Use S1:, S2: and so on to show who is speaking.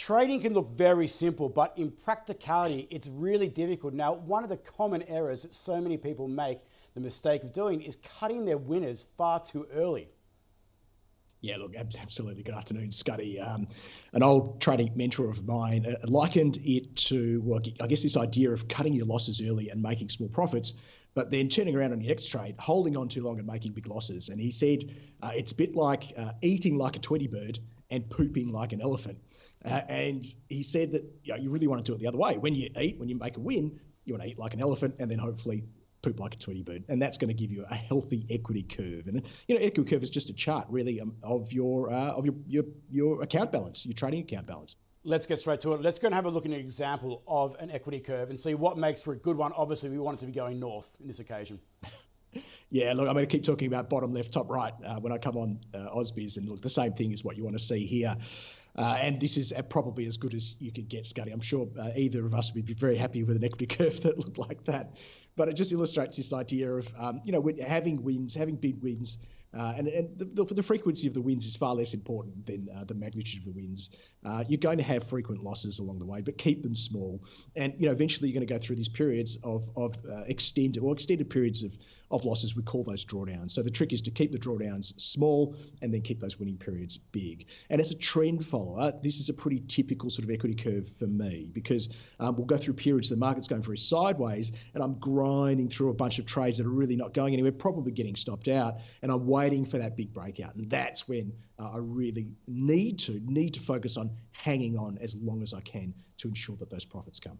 S1: trading can look very simple, but in practicality, it's really difficult. Now, one of the common errors that so many people make the mistake of doing is cutting their winners far too early.
S2: Yeah, look, absolutely. Good afternoon, Scuddy. An old trading mentor of mine likened it to, well, I guess, this idea of cutting your losses early and making small profits, but then turning around on your next trade, holding on too long and making big losses. And he said it's a bit like eating like a Tweety bird and pooping like an elephant. And he said that you really want to do it the other way. When you make a win, you want to eat like an elephant and then hopefully poop like a Tweety bird, and that's going to give you a healthy equity curve. And equity curve is just a chart, really, of your account balance, your trading account balance.
S1: Let's get straight to it. Let's go and have a look at an example of an equity curve and see what makes for a good one. Obviously, we want it to be going north in this occasion.
S2: Yeah, look, I'm going to keep talking about bottom left, top right when I come on ausbiz, and look, the same thing is what you want to see here. And this is probably as good as you could get, Scuddy. I'm sure either of us would be very happy with an equity curve that looked like that. But it just illustrates this idea of, having wins, having big wins, and the frequency of the wins is far less important than the magnitude of the wins. You're going to have frequent losses along the way, but keep them small. And eventually you're going to go through these periods of extended periods of losses. We call those drawdowns. So the trick is to keep the drawdowns small and then keep those winning periods big. And as a trend follower, this is a pretty typical sort of equity curve for me, because we'll go through periods the market's going very sideways and I'm grinding through a bunch of trades that are really not going anywhere, probably getting stopped out, and I'm waiting for that big breakout. And that's when I really need to focus on hanging on as long as I can to ensure that those profits come.